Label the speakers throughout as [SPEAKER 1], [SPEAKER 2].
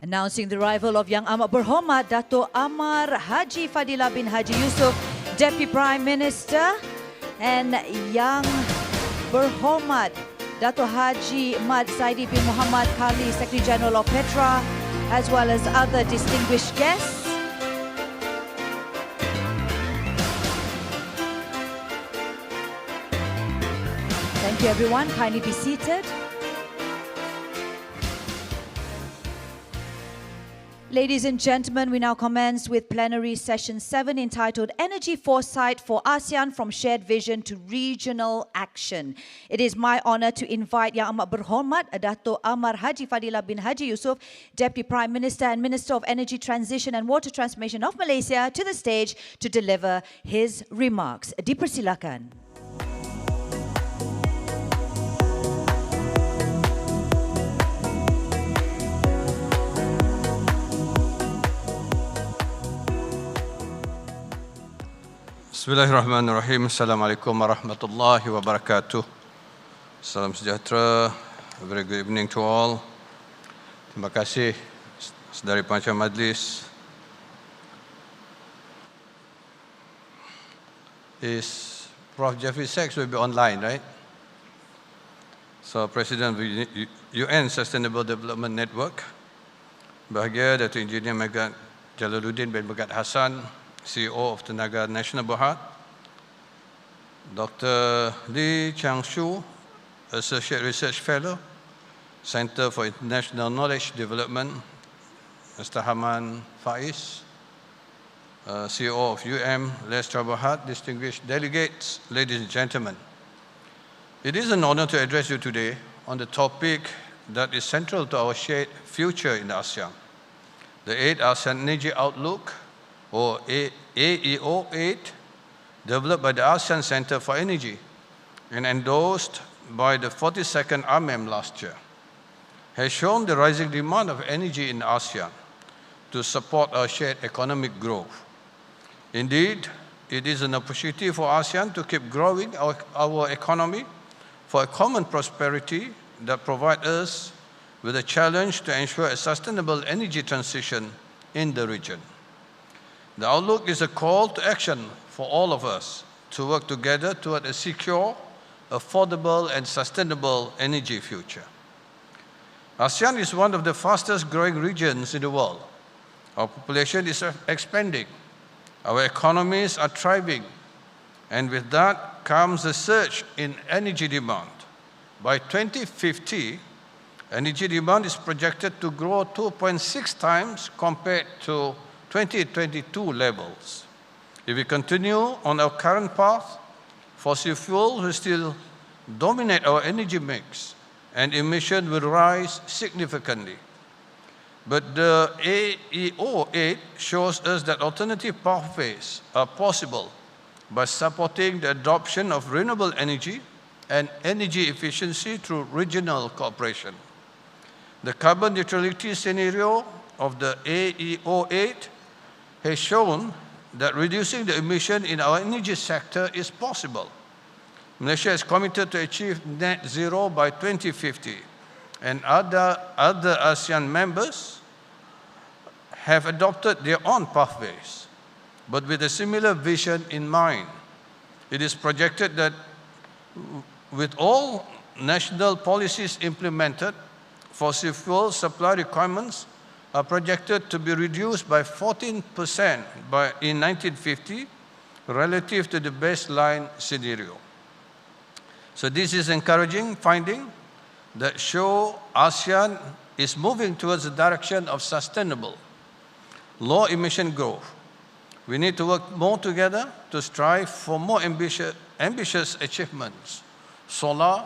[SPEAKER 1] Announcing the arrival of Yang Amat Berhormat, Datuk Amar Haji Fadillah bin Haji Yusof, Deputy Prime Minister, and Yang Berhormat, Datuk Haji Amat Saidi bin Muhammad Kali, Secretary General of PETRA, as well as other distinguished guests. Thank you everyone, kindly be seated. Ladies and gentlemen, we now commence with Plenary Session 7 entitled Energy Foresight for ASEAN from Shared Vision to Regional Action. It is my honor to invite Yang Amat Berhormat, Datuk Amar Haji Fadillah bin Haji Yusof, Deputy Prime Minister and Minister of Energy Transition and Water Transformation of Malaysia, to the stage to deliver his remarks. Dipersilakan.
[SPEAKER 2] Bismillahirrahmanirrahim. Assalamualaikum warahmatullahi wabarakatuh. Salam sejahtera. A very good evening to all. Terima kasih saudari pengacara majlis. Is Prof Jeffrey Sachs will be online, right? So President of the UN Sustainable Development Network, Bahagia Datuk Engineer Megat Jalaluddin bin Megat Hassan, CEO of Tenaga Nasional Berhad, Dr. Lee Chang-Shu, Associate Research Fellow, Center for International Knowledge Development, Mr. Haman Faiz, CEO of Lestra Berhad, distinguished delegates, ladies and gentlemen. It is an honor to address you today on the topic that is central to our shared future in ASEAN, the 8th ASEAN Energy Outlook, or AEO8, developed by the ASEAN Center for Energy and endorsed by the 42nd RMEM last year, has shown the rising demand of energy in ASEAN to support our shared economic growth. Indeed, it is an opportunity for ASEAN to keep growing our economy for a common prosperity that provides us with a challenge to ensure a sustainable energy transition in the region. The outlook is a call to action for all of us to work together toward a secure, affordable, and sustainable energy future. ASEAN is one of the fastest growing regions in the world. Our population is expanding, our economies are thriving, and with that comes a surge in energy demand. By 2050, energy demand is projected to grow 2.6 times compared to 2022 levels. If we continue on our current path, fossil fuels will still dominate our energy mix and emissions will rise significantly. But the AEO8 shows us that alternative pathways are possible by supporting the adoption of renewable energy and energy efficiency through regional cooperation. The carbon neutrality scenario of the AEO8 has shown that reducing the emission in our energy sector is possible. Malaysia is committed to achieve net zero by 2050, and other ASEAN members have adopted their own pathways, but with a similar vision in mind. It is projected that with all national policies implemented, fossil fuel supply requirements are projected to be reduced by 14% in 1950 relative to the baseline scenario. So this is encouraging finding that show ASEAN is moving towards the direction of sustainable, low emission growth. We need to work more together to strive for more ambitious achievements. Solar,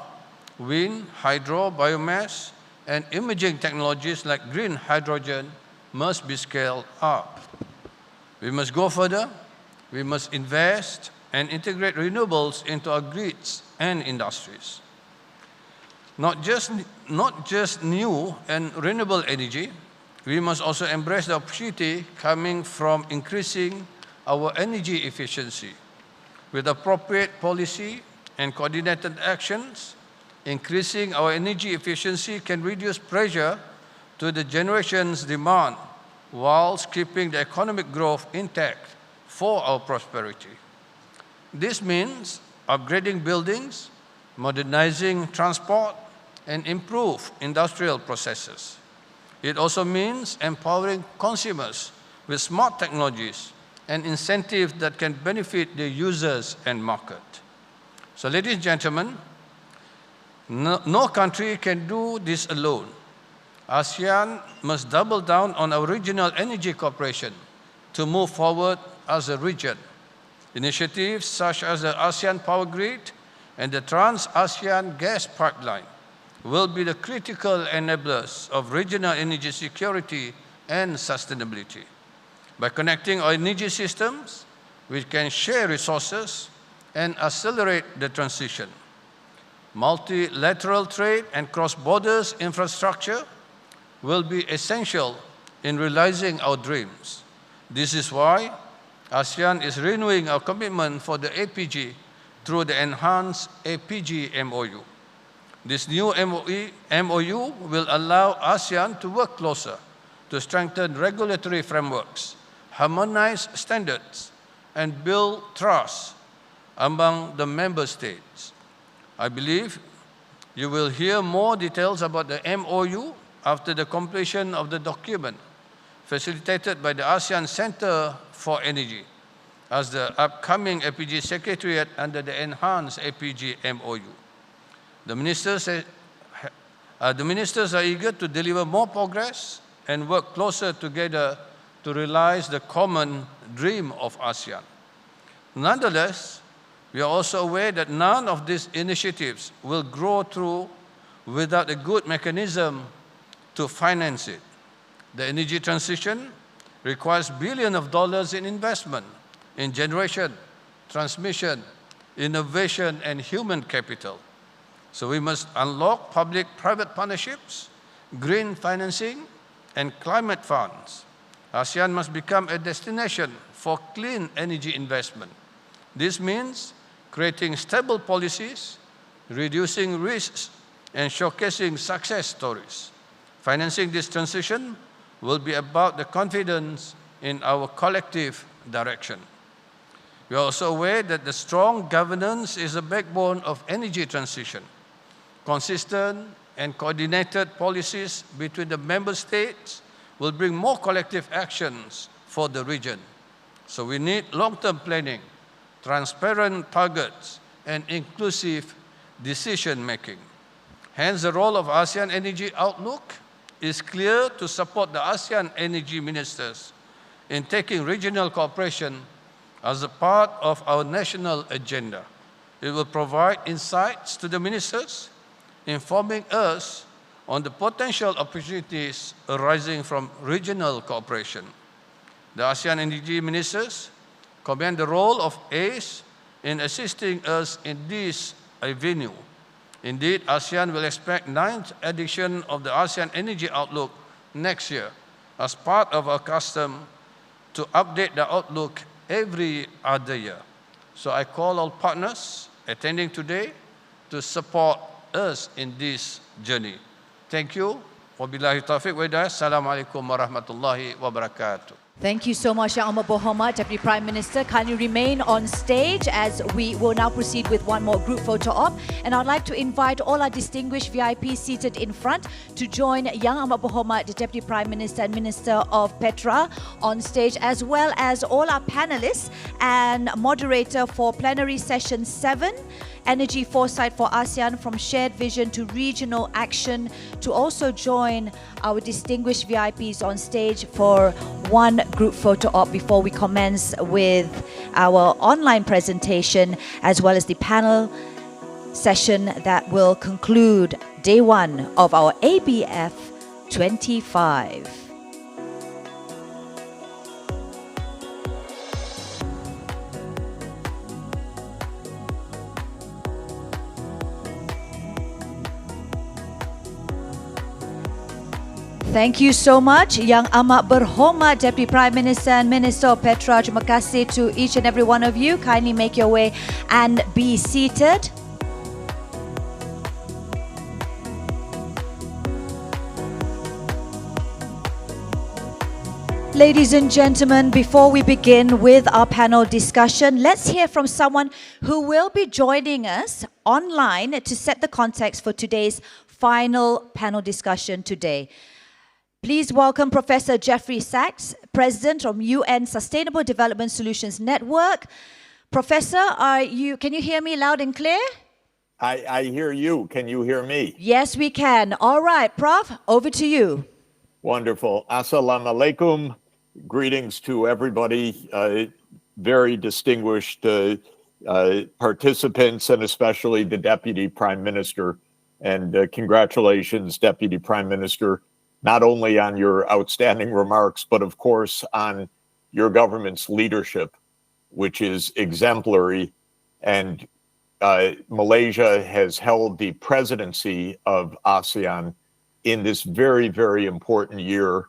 [SPEAKER 2] wind, hydro, biomass, and emerging technologies like green hydrogen must be scaled up. We must go further. We must invest and integrate renewables into our grids and industries. Not just new and renewable energy, we must also embrace the opportunity coming from increasing our energy efficiency. With appropriate policy and coordinated actions, increasing our energy efficiency can reduce pressure to to the generation's demand whilst keeping the economic growth intact for our prosperity. This means upgrading buildings, modernizing transport, and improve industrial processes. It also means empowering consumers with smart technologies and incentives that can benefit the users and market. So, ladies and gentlemen, no country can do this alone. ASEAN must double down on our regional energy cooperation to move forward as a region. Initiatives such as the ASEAN Power Grid and the Trans-ASEAN Gas Pipeline will be the critical enablers of regional energy security and sustainability. By connecting our energy systems, we can share resources and accelerate the transition. Multilateral trade and cross-border infrastructure will be essential in realizing our dreams. This is why ASEAN is renewing our commitment for the APG through the enhanced APG MOU. This new MOU will allow ASEAN to work closer to strengthen regulatory frameworks, harmonize standards, and build trust among the member states. I believe you will hear more details about the MOU after the completion of the document facilitated by the ASEAN Center for Energy as the upcoming APG Secretariat under the enhanced APG MOU. The ministers are eager to deliver more progress and work closer together to realize the common dream of ASEAN. Nonetheless, we are also aware that none of these initiatives will grow through without a good mechanism to finance it. The energy transition requires billions of dollars in investment in generation, transmission, innovation, and human capital. So we must unlock public-private partnerships, green financing, and climate funds. ASEAN must become a destination for clean energy investment. This means creating stable policies, reducing risks, and showcasing success stories. Financing this transition will be about the confidence in our collective direction. We are also aware that the strong governance is the backbone of energy transition. Consistent and coordinated policies between the member states will bring more collective actions for the region. So we need long-term planning, transparent targets, and inclusive decision-making. Hence, the role of ASEAN Energy Outlook is clear to support the ASEAN energy ministers in taking regional cooperation as a part of our national agenda. It will provide insights to the ministers, informing us on the potential opportunities arising from regional cooperation. The ASEAN energy ministers commend the role of ACE in assisting us in this avenue. Indeed, ASEAN will expect 9th edition of the ASEAN Energy Outlook next year as part of our custom to update the outlook every other year. So I call all partners attending today to support us in this journey. Thank you. Wabillahi taufiq wa hidayah. Assalamualaikum warahmatullahi wabarakatuh.
[SPEAKER 1] Thank you so much, Yang Amat Berhormat, Deputy Prime Minister. Kindly remain on stage as we will now proceed with one more group photo op. And I'd like to invite all our distinguished VIPs seated in front to join Yang Amat Berhormat, the Deputy Prime Minister and Minister of PETRA on stage, as well as all our panelists and moderator for Plenary Session 7. Energy Foresight for ASEAN, from shared vision to regional action, to also join our distinguished VIPs on stage for one group photo op before we commence with our online presentation, as well as the panel session that will conclude day one of our AEBF25. Thank you so much, Yang Amat Berhormat, Deputy Prime Minister and Minister of PETRA. Terima kasih to each and every one of you. Kindly make your way and be seated. Ladies and gentlemen, before we begin with our panel discussion, let's hear from someone who will be joining us online to set the context for today's final panel discussion today. Please welcome Professor Jeffrey Sachs, President of UN Sustainable Development Solutions Network. Professor, can you hear me loud and clear?
[SPEAKER 3] I hear you. Can you hear me?
[SPEAKER 1] Yes, we can. All right, Prof, over to you.
[SPEAKER 3] Wonderful. Assalamu alaikum. Greetings to everybody, very distinguished participants, and especially the Deputy Prime Minister. And congratulations, Deputy Prime Minister, not only on your outstanding remarks, but of course on your government's leadership, which is exemplary. And Malaysia has held the presidency of ASEAN in this very, very important year.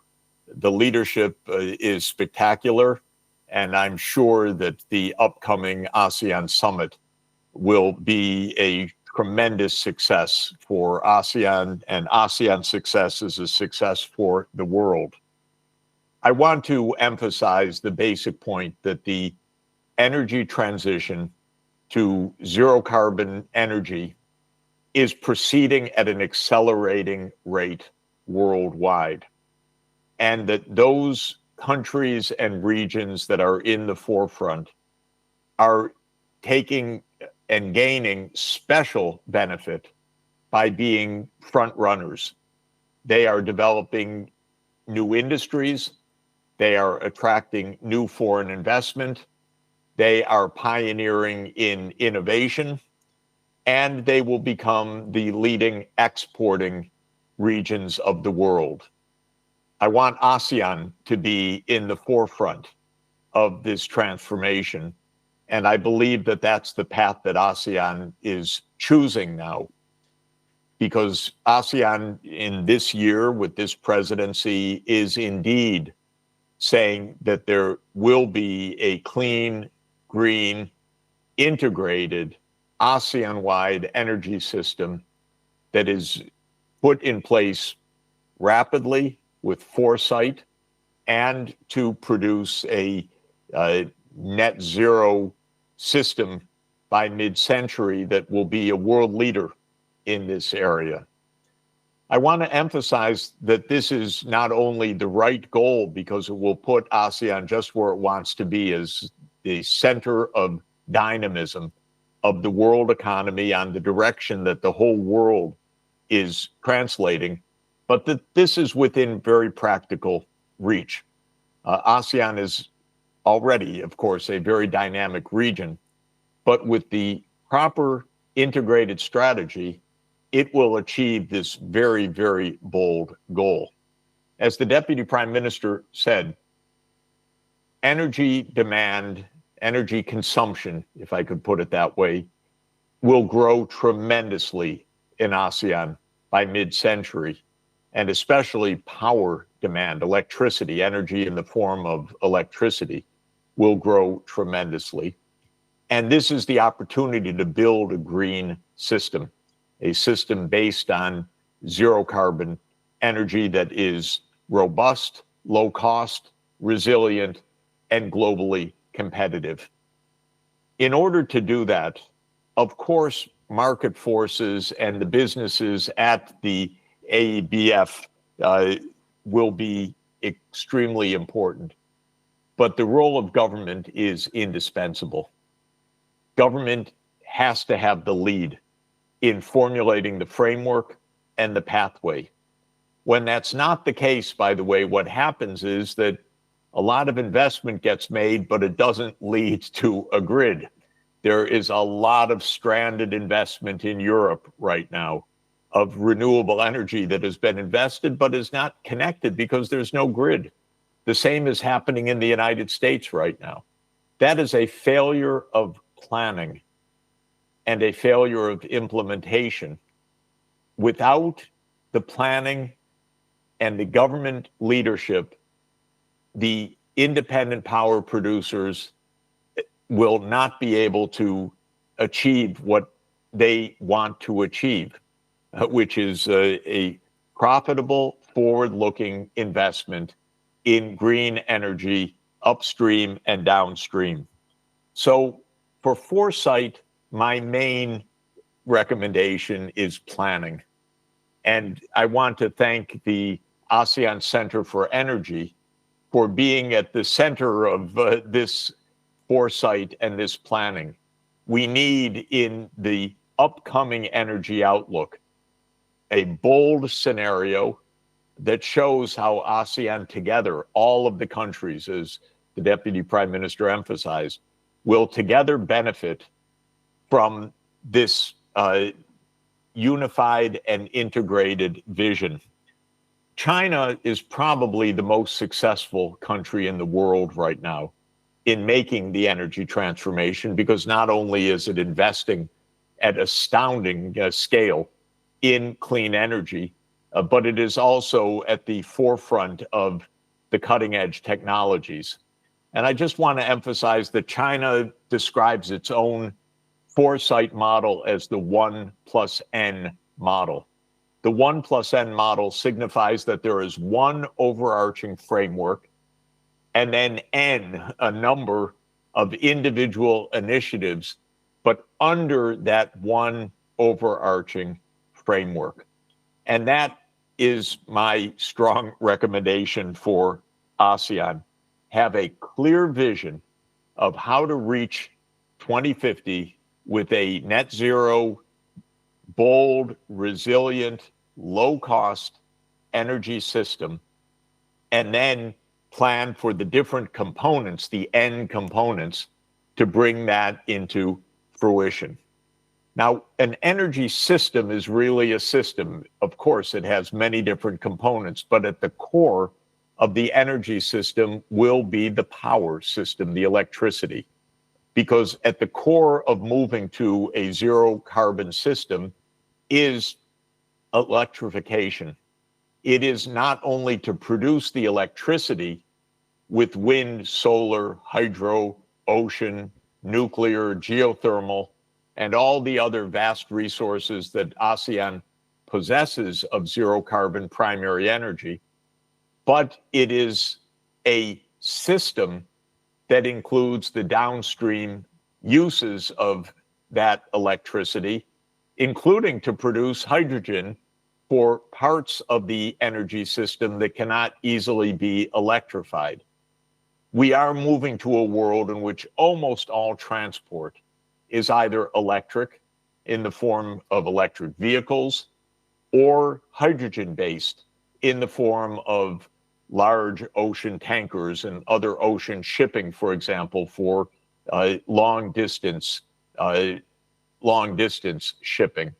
[SPEAKER 3] The leadership is spectacular, and I'm sure that the upcoming ASEAN summit will be a tremendous success for ASEAN, and ASEAN success is a success for the world. I want to emphasize the basic point that the energy transition to zero carbon energy is proceeding at an accelerating rate worldwide, and that those countries and regions that are in the forefront are taking and gaining special benefit by being front runners. They are developing new industries, they are attracting new foreign investment, they are pioneering in innovation, and they will become the leading exporting regions of the world. I want ASEAN to be in the forefront of this transformation, and I believe that that's the path that ASEAN is choosing now, because ASEAN in this year with this presidency is indeed saying that there will be a clean, green, integrated ASEAN-wide energy system that is put in place rapidly with foresight, and to produce a net zero system by mid-century that will be a world leader in this area. I want to emphasize that this is not only the right goal because it will put ASEAN just where it wants to be as the center of dynamism of the world economy on the direction that the whole world is translating, but that this is within very practical reach. ASEAN is already, of course, a very dynamic region, but with the proper integrated strategy, it will achieve this very, very bold goal. As the Deputy Prime Minister said, energy demand, energy consumption, if I could put it that way, will grow tremendously in ASEAN by mid-century, and especially power demand, electricity, energy in the form of electricity, will grow tremendously. And this is the opportunity to build a green system, a system based on zero carbon energy that is robust, low cost, resilient, and globally competitive. In order to do that, of course, market forces and the businesses at the AEBF will be extremely important. But the role of government is indispensable. Government has to have the lead in formulating the framework and the pathway. When that's not the case, by the way, what happens is that a lot of investment gets made, but it doesn't lead to a grid. There is a lot of stranded investment in Europe right now of renewable energy that has been invested, but is not connected because there's no grid. The same is happening in the United States right now. That is a failure of planning and a failure of implementation. Without the planning and the government leadership, the independent power producers will not be able to achieve what they want to achieve, which is a profitable, forward-looking investment in green energy upstream and downstream. So for Foresight, my main recommendation is planning. And I want to thank the ASEAN Center for Energy for being at the center of this foresight and this planning. We need in the upcoming energy outlook a bold scenario that shows how ASEAN together, all of the countries, as the Deputy Prime Minister emphasized, will together benefit from this unified and integrated vision. China is probably the most successful country in the world right now in making the energy transformation, because not only is it investing at astounding scale in clean energy, but it is also at the forefront of the cutting edge technologies. And I just want to emphasize that China describes its own Foresight model as the 1+N model. The 1+N model signifies that there is one overarching framework and then N, a number of individual initiatives, but under that one overarching framework. And that is my strong recommendation for ASEAN. Have a clear vision of how to reach 2050 with a net zero, bold, resilient, low-cost energy system, and then plan for the different components, the N components, to bring that into fruition. Now, an energy system is really a system. Of course, it has many different components, but at the core of the energy system will be the power system, the electricity. Because at the core of moving to a zero carbon system is electrification. It is not only to produce the electricity with wind, solar, hydro, ocean, nuclear, geothermal, and all the other vast resources that ASEAN possesses of zero carbon primary energy, but it is a system that includes the downstream uses of that electricity, including to produce hydrogen for parts of the energy system that cannot easily be electrified. We are moving to a world in which almost all transport is either electric in the form of electric vehicles or hydrogen-based in the form of large ocean tankers and other ocean shipping, for example, for long distance shipping.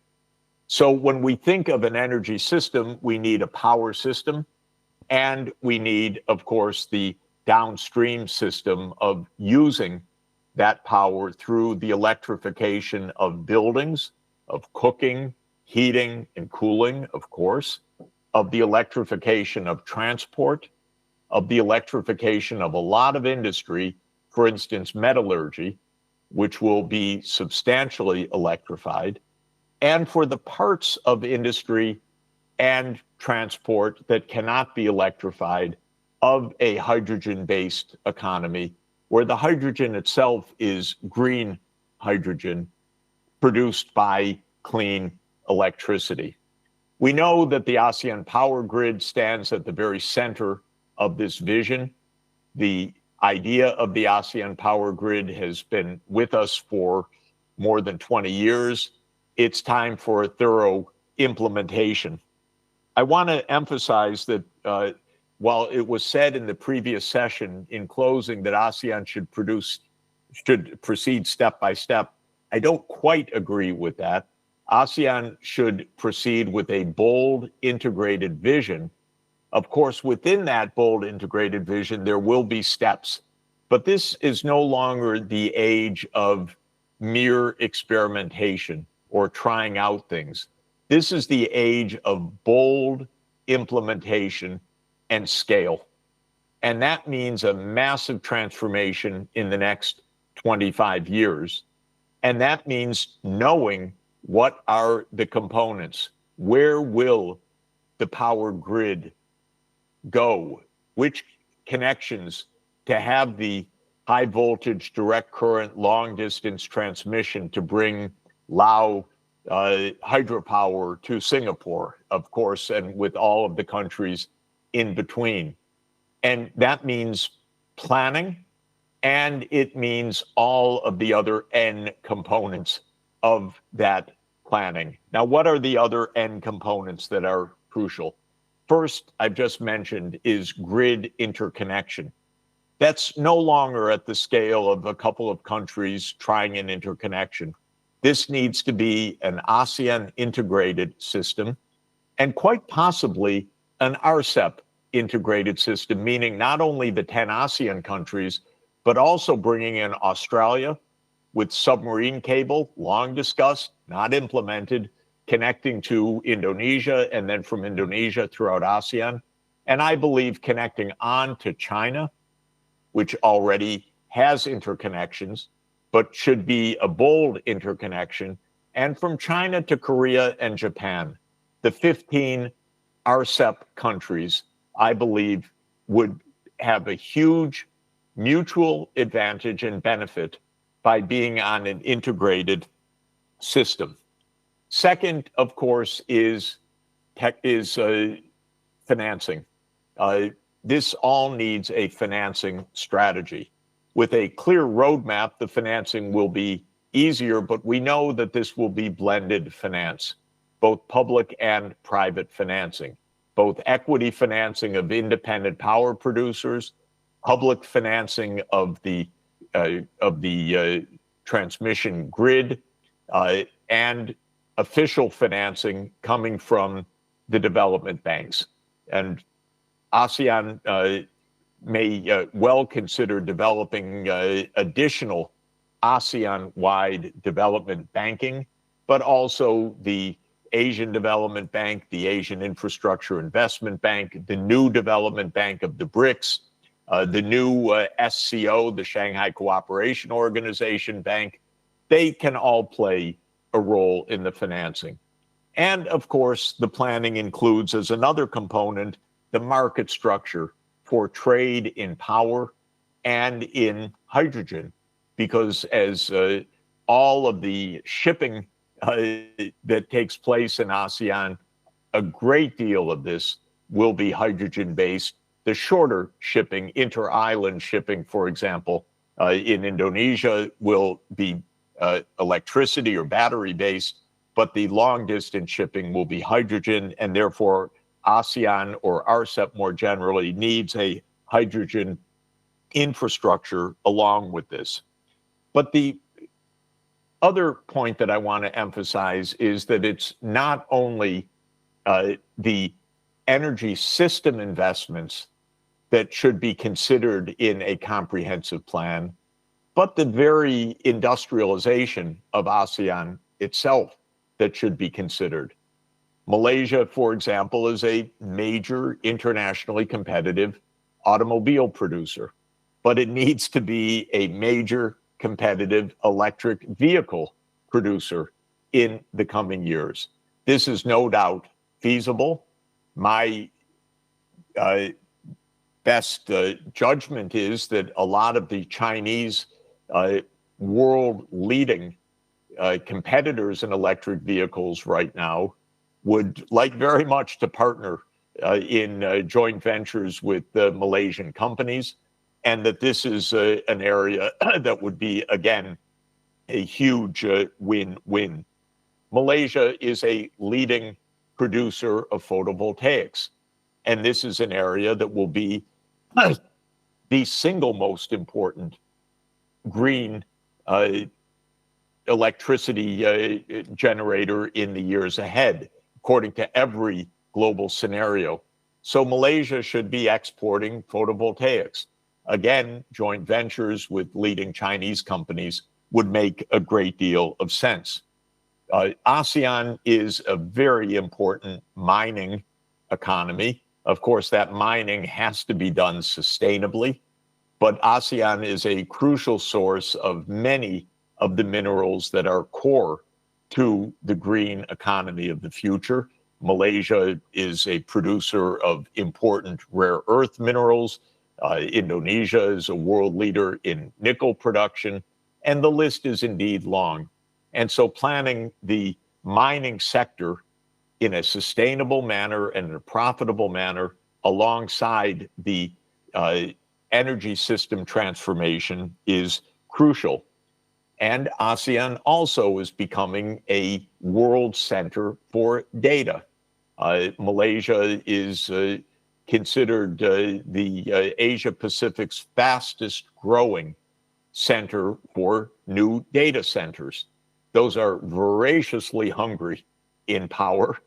[SPEAKER 3] So when we think of an energy system, we need a power system, and we need, of course, the downstream system of using that power through the electrification of buildings, of cooking, heating, and cooling, of course, of the electrification of transport, of the electrification of a lot of industry, for instance, metallurgy, which will be substantially electrified, and for the parts of industry and transport that cannot be electrified of a hydrogen-based economy, where the hydrogen itself is green hydrogen produced by clean electricity. We know that the ASEAN power grid stands at the very center of this vision. The idea of the ASEAN power grid has been with us for more than 20 years. It's time for a thorough implementation. I want to emphasize that while it was said in the previous session in closing that ASEAN should proceed step by step, I don't quite agree with that. ASEAN should proceed with a bold, integrated vision. Of course, within that bold, integrated vision, there will be steps. But this is no longer the age of mere experimentation or trying out things. This is the age of bold implementation and scale. And that means a massive transformation in the next 25 years. And that means knowing what are the components? Where will the power grid go? Which connections to have the high voltage, direct current, long distance transmission to bring Lao hydropower to Singapore, of course, and with all of the countries in between. And that means planning, and it means all of the other N components of that planning. Now, what are the other N components that are crucial? First, I've just mentioned, is grid interconnection. That's no longer at the scale of a couple of countries trying an interconnection. This needs to be an ASEAN integrated system, and quite possibly an RCEP integrated system, meaning not only the 10 ASEAN countries, but also bringing in Australia with submarine cable, long discussed, not implemented, connecting to Indonesia, and then from Indonesia throughout ASEAN. And I believe connecting on to China, which already has interconnections, but should be a bold interconnection, and from China to Korea and Japan. The 15 RCEP countries, I believe, would have a huge mutual advantage and benefit by being on an integrated system. Second, of course, is financing. This all needs a financing strategy. With a clear roadmap, the financing will be easier, but we know that this will be blended finance, both public and private financing, both equity financing of independent power producers, public financing of the transmission grid, and official financing coming from the development banks. And ASEAN may well consider developing additional ASEAN-wide development banking, but also the Asian Development Bank, the Asian Infrastructure Investment Bank, the new development bank of the BRICS, the new SCO, the Shanghai Cooperation Organization Bank. They can all play a role in the financing. And of course, the planning includes, as another component, the market structure for trade in power and in hydrogen, because as all of the shipping that takes place in ASEAN, a great deal of this will be hydrogen-based. The shorter shipping, inter-island shipping, for example, in Indonesia will be electricity or battery-based, but the long-distance shipping will be hydrogen, and therefore ASEAN or RCEP more generally needs a hydrogen infrastructure along with this. But the other point that I want to emphasize is that it's not only the energy system investments that should be considered in a comprehensive plan, but the very industrialization of ASEAN itself that should be considered. Malaysia, for example, is a major internationally competitive automobile producer, but it needs to be a major competitive electric vehicle producer in the coming years. This is no doubt feasible. My best judgment is that a lot of the Chinese world-leading competitors in electric vehicles right now would like very much to partner in joint ventures with the Malaysian companies, and that this is an area that would be, again, a huge win-win. Malaysia is a leading producer of photovoltaics, and this is an area that will be the single most important green electricity generator in the years ahead, according to every global scenario. So Malaysia should be exporting photovoltaics. Again, joint ventures with leading Chinese companies would make a great deal of sense. ASEAN is a very important mining economy. Of course, that mining has to be done sustainably, but ASEAN is a crucial source of many of the minerals that are core to the green economy of the future. Malaysia is a producer of important rare earth minerals. Indonesia is a world leader in nickel production, and the list is indeed long. And so planning the mining sector in a sustainable manner and in a profitable manner alongside the energy system transformation is crucial. And ASEAN also is becoming a world center for data. Malaysia is considered the Asia Pacific's fastest growing center for new data centers. Those are voraciously hungry in power.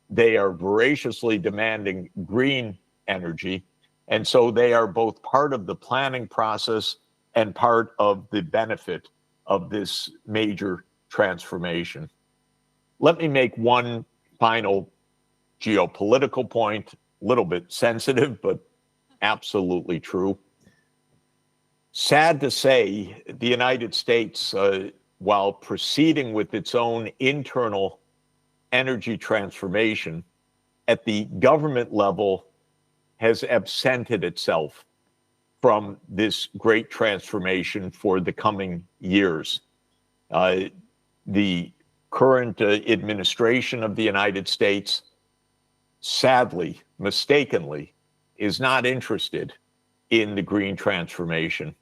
[SPEAKER 3] They are voraciously demanding green energy. And so they are both part of the planning process and part of the benefit of this major transformation. Let me make one final geopolitical point, a little bit sensitive, but absolutely true. Sad to say, the United States, while proceeding with its own internal energy transformation, at the government level has absented itself from this great transformation for the coming years. The current administration of the United States, sadly, mistakenly, is not interested in the green transformation.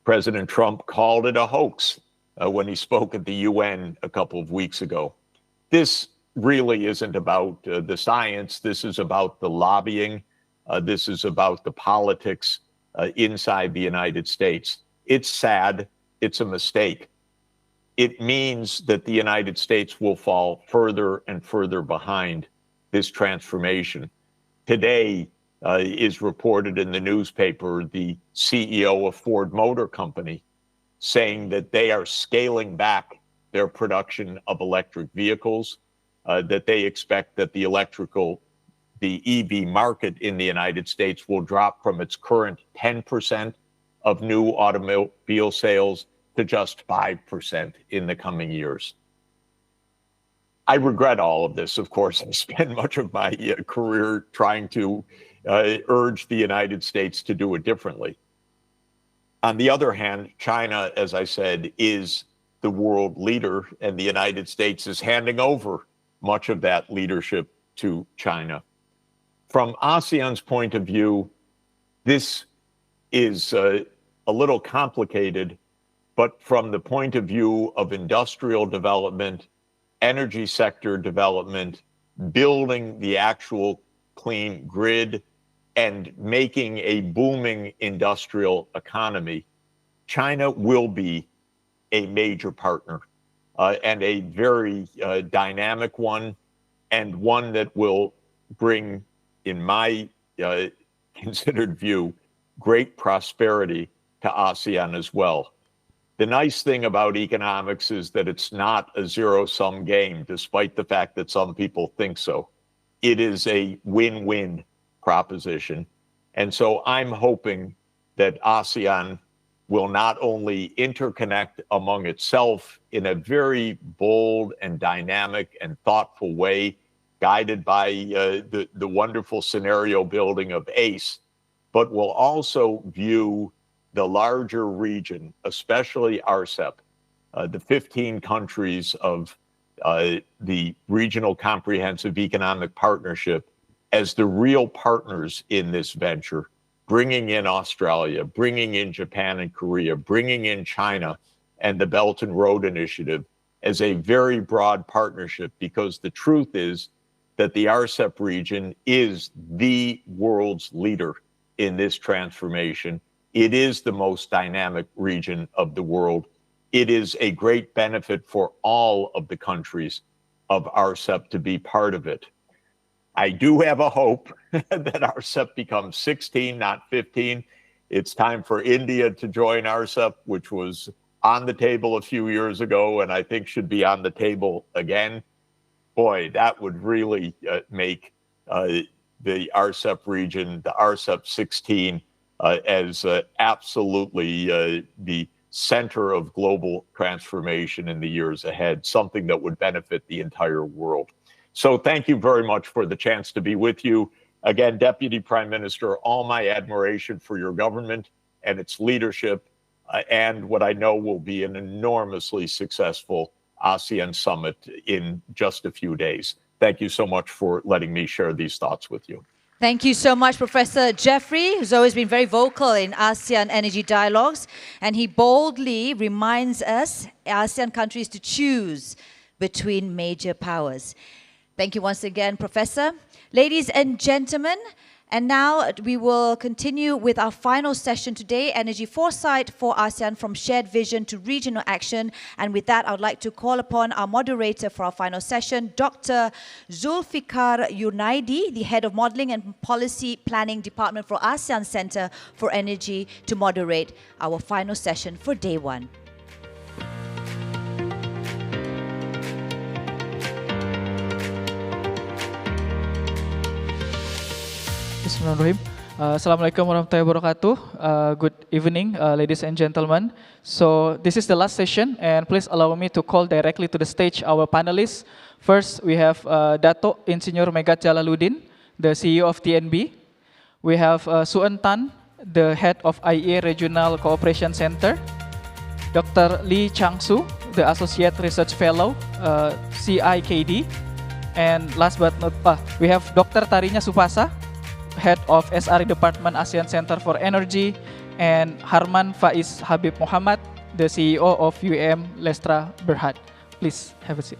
[SPEAKER 3] President Trump called it a hoax when he spoke at the UN a couple of weeks ago. This really isn't about the science. This is about the lobbying. This is about the politics inside the United States. It's sad. It's a mistake. It means that the United States will fall further and further behind this transformation. Today is reported in the newspaper, the CEO of Ford Motor Company saying that they are scaling back their production of electric vehicles, that they expect that the EV market in the United States will drop from its current 10% of new automobile sales to just 5% in the coming years. I regret all of this, of course. I spent much of my career trying to urge the United States to do it differently. On the other hand, China, as I said, is the world leader, and the United States is handing over much of that leadership to China. From ASEAN's point of view, this is a little complicated, but from the point of view of industrial development, energy sector development, building the actual clean grid, and making a booming industrial economy, China will be a major partner and a very dynamic one, and one that will bring, in my considered view, great prosperity to ASEAN as well. The nice thing about economics is that it's not a zero-sum game, despite the fact that some people think so. It is a win-win proposition. And so I'm hoping that ASEAN will not only interconnect among itself in a very bold and dynamic and thoughtful way, guided by the wonderful scenario building of ACE, but will also view the larger region, especially RCEP, the 15 countries of the Regional Comprehensive Economic Partnership, as the real partners in this venture, bringing in Australia, bringing in Japan and Korea, bringing in China and the Belt and Road Initiative as a very broad partnership, because the truth is that the RCEP region is the world's leader in this transformation. It is the most dynamic region of the world. It is a great benefit for all of the countries of RCEP to be part of it. I do have a hope that RCEP becomes 16, not 15. It's time for India to join RCEP, which was on the table a few years ago, and I think should be on the table again. Boy, that would really make the RCEP region, the RCEP 16, as absolutely the center of global transformation in the years ahead, something that would benefit the entire world. So thank you very much for the chance to be with you. Again, Deputy Prime Minister, all my admiration for your government and its leadership, and what I know will be an enormously successful ASEAN summit in just a few days. Thank you so much for letting me share these thoughts with you.
[SPEAKER 1] Thank you so much, Professor Jeffrey, who's always been very vocal in ASEAN energy dialogues, and he boldly reminds us, ASEAN countries, to choose between major powers. Thank you once again, Professor. Ladies and gentlemen, and now we will continue with our final session today, Energy Foresight for ASEAN from Shared Vision to Regional Action. And with that, I would like to call upon our moderator for our final session, Dr. Zulfikar Yunaidi, the Head of Modeling and Policy Planning Department for ASEAN Center for Energy, to moderate our final session for day one.
[SPEAKER 4] Bismillahirrahmanirrahim. Assalamualaikum warahmatullahi wabarakatuh. Good evening, ladies and gentlemen. So this is the last session, and please allow me to call directly to the stage our panelists. First, we have Datuk Insinyur Megat Jalaluddin, the CEO of TNB. We have Suan Tan, the head of IEA Regional Cooperation Center. Dr. Lee Chang-soo, the Associate Research Fellow, CIKD. And last but not we have Dr. Tarinya Supasa, Head of SRE Department ASEAN Center for Energy, and Harman Faiz Habib Muhammad, the CEO of UEM Lestra Berhad. Please have a seat.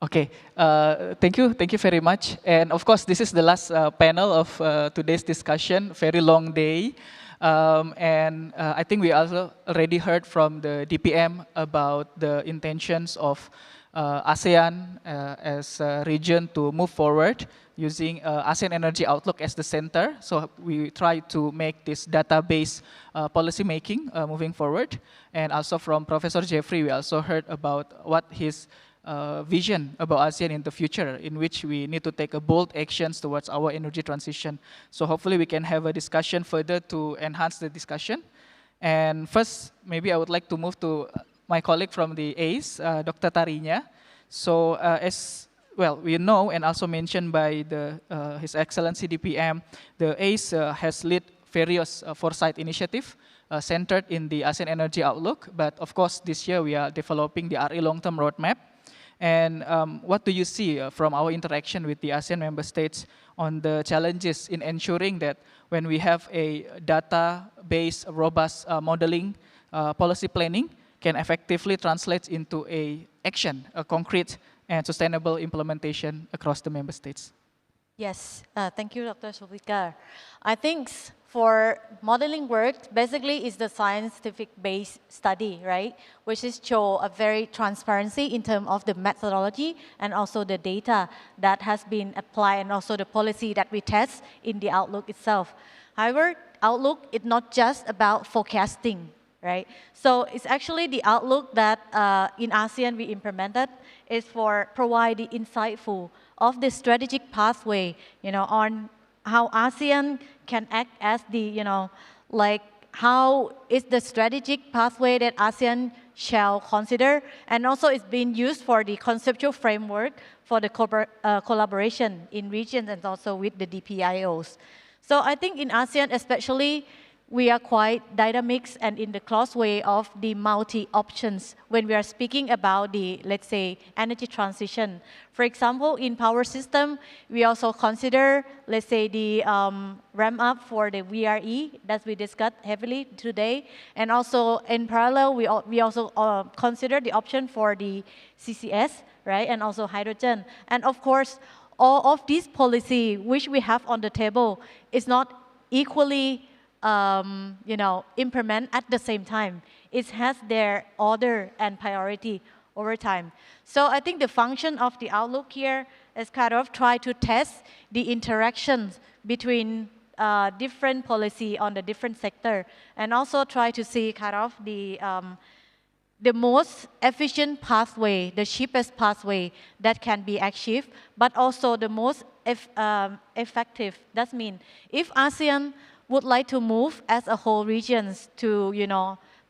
[SPEAKER 4] Okay, thank you very much. And of course, this is the last panel of today's discussion, very long day. I think we also already heard from the DPM about the intentions of ASEAN as a region to move forward using ASEAN Energy Outlook as the center. So we try to make this data-based policy making moving forward. And also from Professor Jeffrey, we also heard about what his vision about ASEAN in the future, in which we need to take a bold actions towards our energy transition. So hopefully we can have a discussion further to enhance the discussion. And first, maybe I would like to move to my colleague from the ACE, Dr. Tarinya. So as well, we know, and also mentioned by His Excellency DPM, the ACE has led various foresight initiatives centered in the ASEAN Energy Outlook. But of course, this year we are developing the RE long-term roadmap. And what do you see from our interaction with the ASEAN member states on the challenges in ensuring that when we have a data-based, robust modeling, policy planning can effectively translate into a concrete and sustainable implementation across the member states?
[SPEAKER 5] Yes, thank you, Dr. Zulfikar. I think for modeling work, basically is the scientific-based study, right? Which is show a very transparency in terms of the methodology and also the data that has been applied and also the policy that we test in the outlook itself. However, outlook is not just about forecasting, right? So it's actually the outlook that in ASEAN we implemented is for provide the insightful of the strategic pathway, on how ASEAN can act as the, like how is the strategic pathway that ASEAN shall consider, and also it's being used for the conceptual framework for the collaboration in regions and also with the DPIOs. So I think in ASEAN especially, we are quite dynamic and in the close way of the multi-options when we are speaking about the, let's say, energy transition. For example, in power system, we also consider, let's say, the ramp up for the VRE that we discussed heavily today. And also in parallel, we also consider the option for the CCS, right? And also hydrogen. And of course, all of these policy which we have on the table is not equally implement at the same time. It has their order and priority over time. So I think the function of the outlook here is kind of try to test the interactions between different policy on the different sector, and also try to see kind of the most efficient pathway, the cheapest pathway that can be achieved, but also the most effective. That means if ASEAN would like to move as a whole regions to,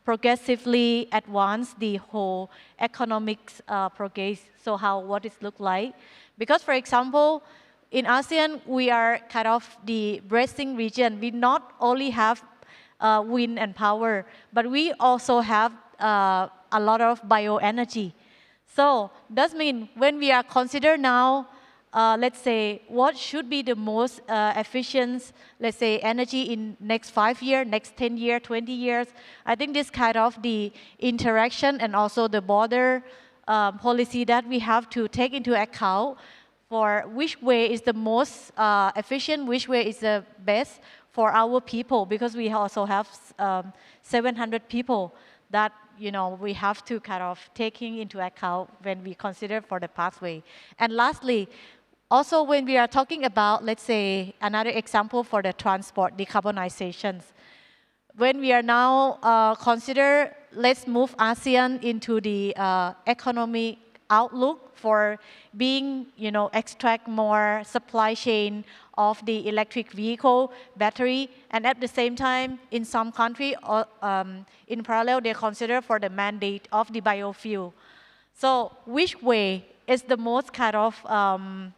[SPEAKER 5] progressively advance the whole economics progress. So what it look like? Because for example, in ASEAN, we are kind of the breasting region. We not only have wind and power, but we also have a lot of bioenergy. So that means when we are consider now, let's say, what should be the most efficient, let's say, energy in next 5 years, next 10 years, 20 years, I think this kind of the interaction and also the border policy that we have to take into account for which way is the most efficient, which way is the best for our people, because we also have 700 people that we have to kind of taking into account when we consider for the pathway. And lastly, also when we are talking about, let's say, another example for the transport decarbonizations, when we are now consider, let's move ASEAN into the economic outlook for being, extract more supply chain of the electric vehicle battery, and at the same time, in some country, in parallel, they consider for the mandate of the biofuel. So which way is the most kind of,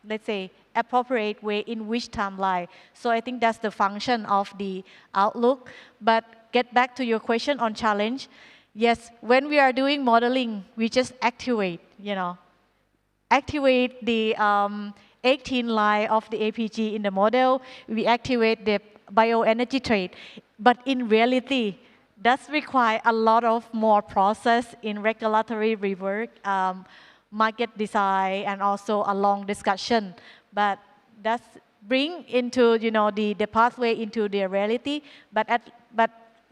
[SPEAKER 5] let's say, appropriate way in which timeline? So I think that's the function of the outlook. But get back to your question on challenge. Yes, when we are doing modeling, we just activate the 18 line of the APG in the model. We activate the bioenergy trade. But in reality, that's require a lot of more process in regulatory rework, market design, and also a long discussion. But that's bring into the pathway into the reality. But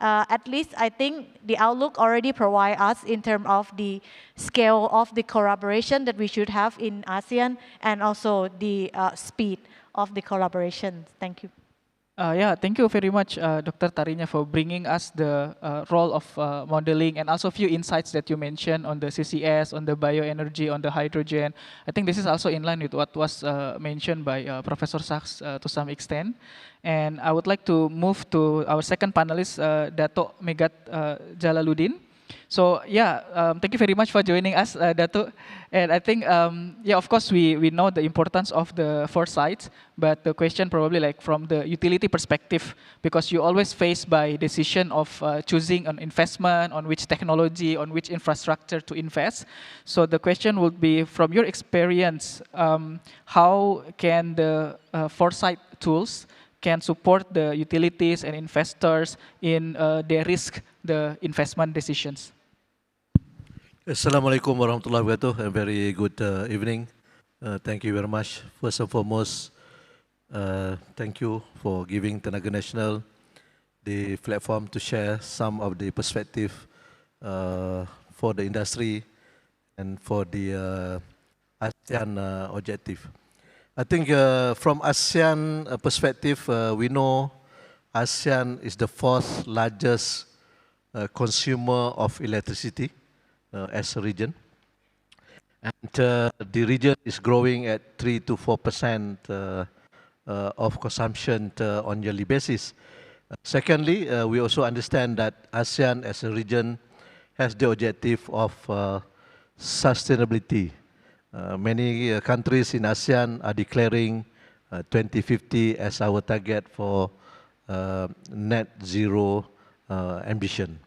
[SPEAKER 5] at least I think the outlook already provide us in terms of the scale of the collaboration that we should have in ASEAN, and also the speed of the collaboration. Thank you.
[SPEAKER 4] Yeah, thank you very much, Dr. Tarinya, for bringing us the role of modeling and also a few insights that you mentioned on the CCS, on the bioenergy, on the hydrogen. I think this is also in line with what was mentioned by Professor Sachs to some extent. And I would like to move to our second panelist, Datuk Megat Jalaluddin. So yeah, thank you very much for joining us, Datuk. And I think, yeah, of course, we know the importance of the foresight, but the question probably like from the utility perspective, because you always face by decision of choosing an investment, on which technology, on which infrastructure to invest. So the question would be, from your experience, how can the foresight tools can support the utilities and investors in their risk the investment decisions?
[SPEAKER 6] Assalamualaikum warahmatullahi wabarakatuh. A very good evening. Thank you very much. First and foremost, thank you for giving Tenaga Nasional the platform to share some of the perspective for the industry and for the ASEAN objective. I think from ASEAN perspective, we know ASEAN is the fourth largest consumer of electricity as a region. And the region is growing at 3 to 4% of consumption on yearly basis. Secondly, we also understand that ASEAN as a region has the objective of sustainability. Many countries in ASEAN are declaring 2050 as our target for net zero ambition.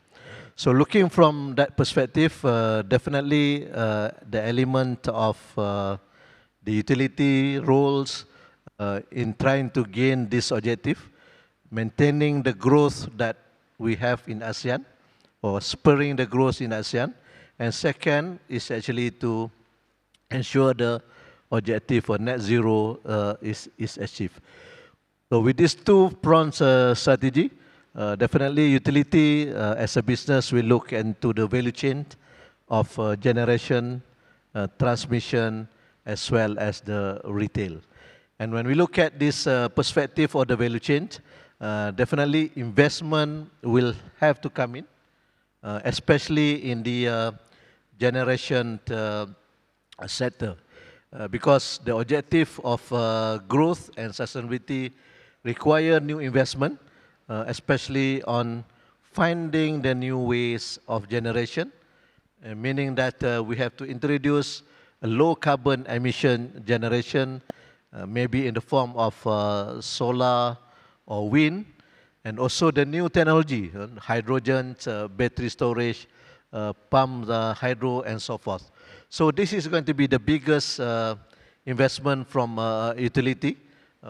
[SPEAKER 6] So looking from that perspective, definitely the element of the utility roles in trying to gain this objective, maintaining the growth that we have in ASEAN, or spurring the growth in ASEAN. And second is actually to ensure the objective for net zero is achieved. So with these two-pronged strategy, definitely utility as a business will look into the value chain of generation, transmission, as well as the retail. And when we look at this perspective of the value chain, definitely investment will have to come in, especially in the generation sector, because the objective of growth and sustainability require new investment, especially on finding the new ways of generation, meaning that we have to introduce a low carbon emission generation, maybe in the form of solar or wind, and also the new technology, hydrogen, battery storage, pumped hydro, and so forth. So this is going to be the biggest investment from utility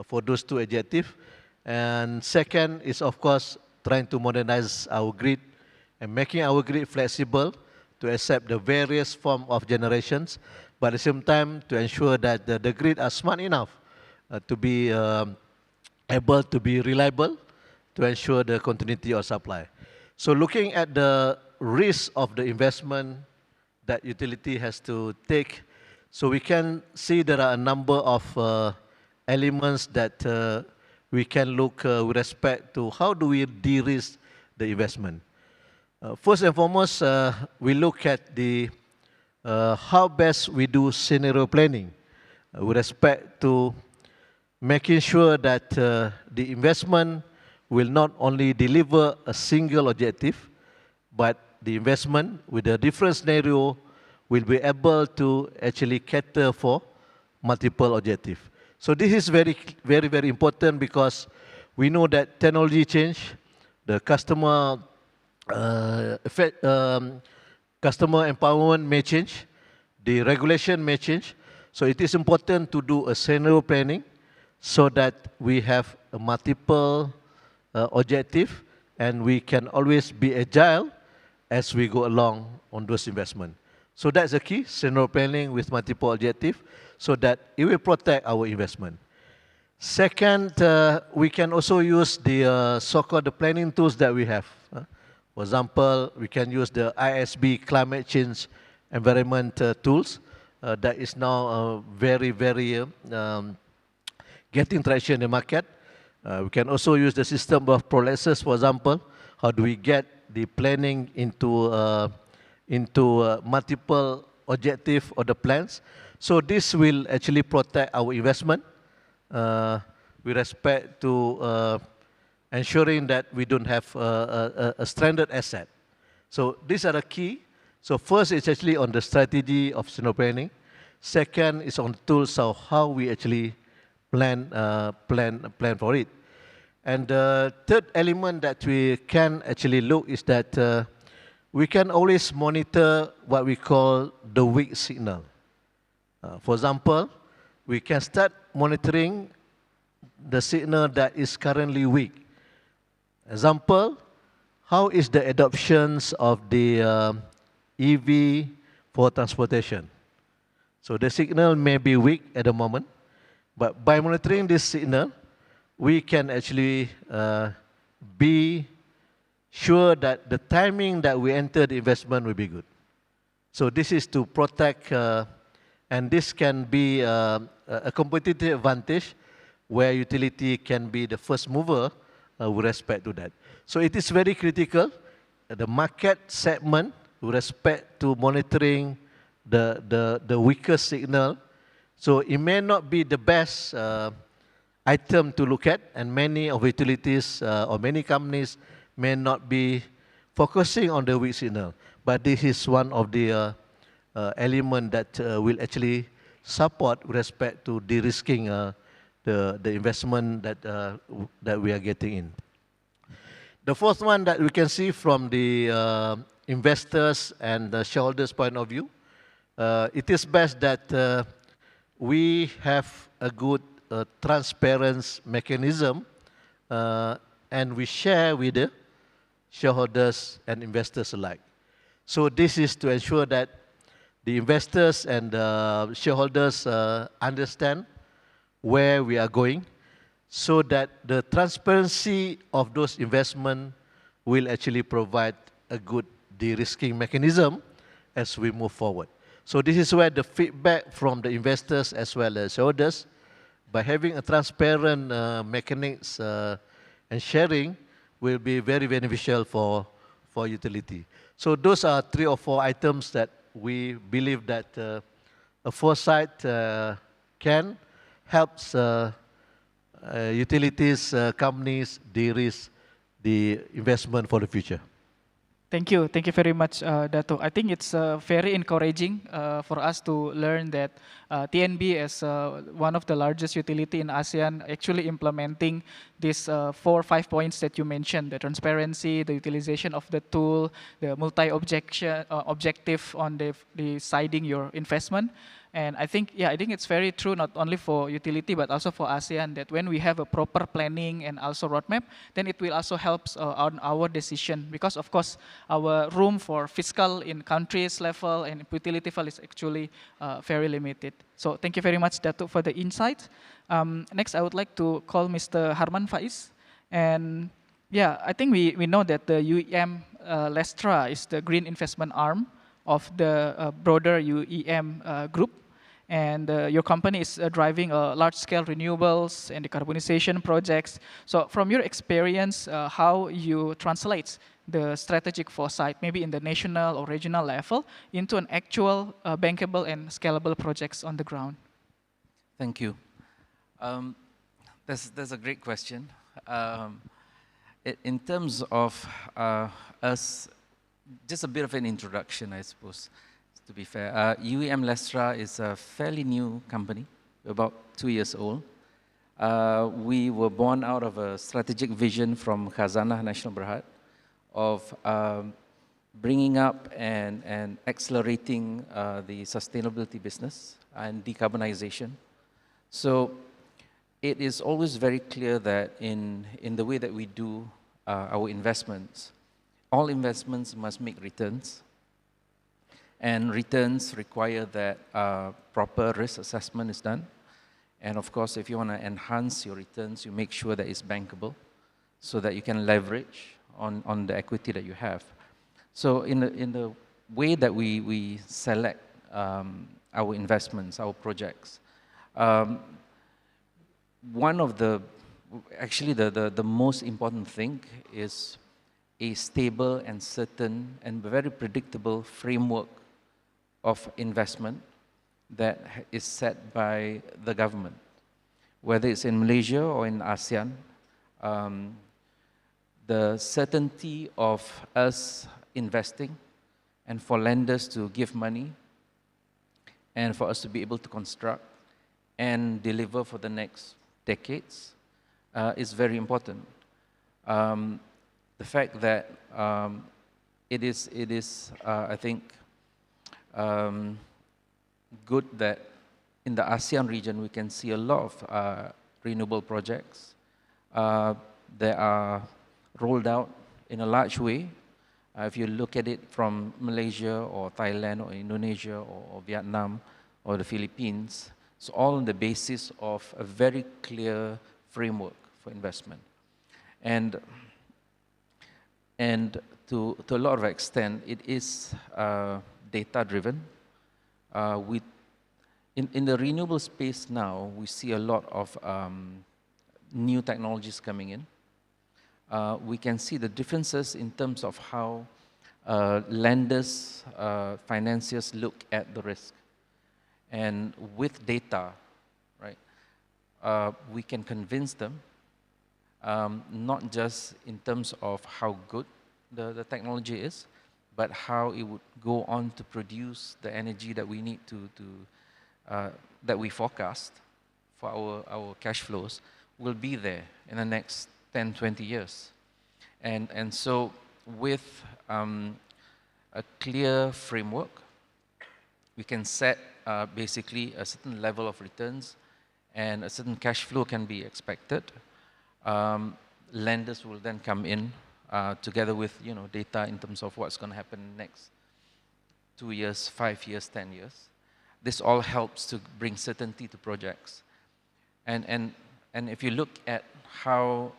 [SPEAKER 6] for those two objectives. And second is, of course, trying to modernize our grid and making our grid flexible to accept the various forms of generations, but at the same time to ensure that the grid are smart enough to be able to be reliable to ensure the continuity of supply. So looking at the risk of the investment that utility has to take, so we can see there are a number of elements that we can look with respect to how do we de-risk the investment. First and foremost, we look at the how best we do scenario planning with respect to making sure that the investment will not only deliver a single objective, but the investment with a different scenario will be able to actually cater for multiple objectives. So this is very, very important because we know that technology change, the customer customer empowerment may change, the regulation may change. So it is important to do a scenario planning so that we have a multiple objective and we can always be agile as we go along on those investments. So that's the key, scenario planning with multiple objectives, so that it will protect our investment. Second, we can also use the so-called planning tools that we have. For example, we can use the ISB climate change environment tools that is now very getting traction in the market. We can also use the system of paralysis, for example. How do we get the planning into multiple objective of the plans? So this will actually protect our investment with respect to ensuring that we don't have a stranded asset. So these are the key. So first, it's actually on the strategy of scenario planning. Second is on the tools of how we actually plan for it. And the third element that we can actually look is that we can always monitor what we call the weak signal. For example, we can start monitoring the signal that is currently weak. Example, how is the adoptions of the EV for transportation? So the signal may be weak at the moment, but by monitoring this signal, we can actually be sure that the timing that we enter the investment will be good. So this is to protect, and this can be a competitive advantage where utility can be the first mover with respect to that. So it is very critical, the market segment with respect to monitoring the weaker signal. So it may not be the best item to look at, and many of utilities or many companies may not be focusing on the weak signal. But this is one of the elements that will actually support with respect to de-risking the investment that we are getting in. The fourth one that we can see from the investors and the shareholders' point of view, it is best that we have a good transparency mechanism and we share with the shareholders and investors alike. So this is to ensure that the investors and shareholders understand where we are going, so that the transparency of those investments will actually provide a good de-risking mechanism as we move forward. So this is where the feedback from the investors as well as shareholders, by having a transparent mechanism and sharing, will be very beneficial for utility. So those are 3 or 4 items that we believe that a Foresight can help utilities companies de-risk the investment for the future.
[SPEAKER 4] Thank you very much, Datuk. I think it's very encouraging for us to learn that TNB as one of the largest utility in ASEAN actually implementing these 4 or 5 points that you mentioned: the transparency, the utilization of the tool, the objective on deciding your investment. And I think it's very true, not only for utility, but also for ASEAN, that when we have a proper planning and also roadmap, then it will also help on our decision. Because of course, our room for fiscal in countries level and utility level is actually very limited. So thank you very much, Datuk, for the insight. Next, I would like to call Mr. Harman Faiz. And yeah, I think we know that the UEM Lestra is the green investment arm of the broader UEM group. And your company is driving large-scale renewables and decarbonization projects. So from your experience, how you translate the strategic foresight, maybe in the national or regional level, into an actual bankable and scalable projects on the ground?
[SPEAKER 7] Thank you. That's a great question. In terms of us, just a bit of an introduction, I suppose. To be fair, UEM Lestra is a fairly new company, about 2 years old. We were born out of a strategic vision from Khazanah National Berhad of bringing up and accelerating the sustainability business and decarbonization. So it is always very clear that in the way that we do our investments, all investments must make returns. And returns require that proper risk assessment is done. And of course, if you want to enhance your returns, you make sure that it's bankable so that you can leverage on the equity that you have. So in the way that we select our investments, our projects, one of the most important thing is a stable and certain and very predictable framework of investment that is set by the government. Whether it's in Malaysia or in ASEAN, the certainty of us investing and for lenders to give money and for us to be able to construct and deliver for the next decades is very important. The fact that it is I think, good that in the ASEAN region we can see a lot of renewable projects that are rolled out in a large way. If you look at it from Malaysia or Thailand or Indonesia or Vietnam or the Philippines, it's all on the basis of a very clear framework for investment. And to a lot of extent, it is data-driven. In the renewable space now, we see a lot of new technologies coming in. We can see the differences in terms of how lenders, financiers look at the risk. And with data, right, we can convince them, not just in terms of how good the technology is, but how it would go on to produce the energy that we need that we forecast for our cash flows will be there in the next 10, 20 years. And so with a clear framework, we can set basically a certain level of returns and a certain cash flow can be expected. Lenders will then come in together with data in terms of what's going to happen next 2 years, 5 years, 10 years. This all helps to bring certainty to projects. And if you look at how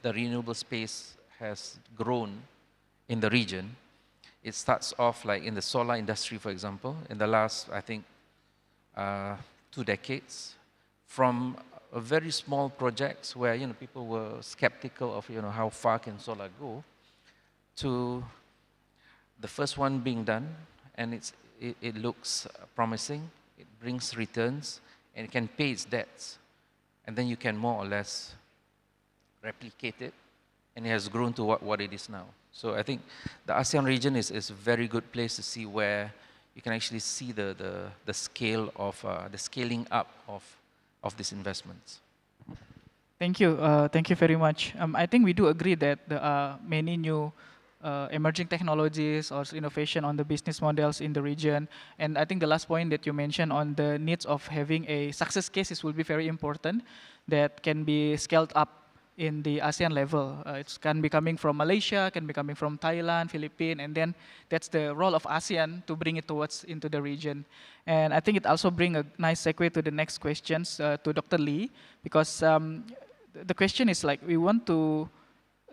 [SPEAKER 7] the renewable space has grown in the region, it starts off like in the solar industry, for example, in the last, I think, 2 decades, from a very small projects where people were skeptical of how far can solar go, to the first one being done, and it looks promising, it brings returns, and it can pay its debts, and then you can more or less replicate it and it has grown to what it is now. So I think the ASEAN region is a very good place to see where you can actually see the scale of, the scaling up of these investments.
[SPEAKER 4] Thank you very much. I think we do agree that there are many new emerging technologies or innovation on the business models in the region. And I think the last point that you mentioned on the needs of having a success cases will be very important that can be scaled up in the ASEAN level. It can be coming from Malaysia, can be coming from Thailand, Philippines, and then that's the role of ASEAN to bring it towards into the region. And I think it also brings a nice segue to the next questions to Dr. Lee, because the question is like, we want to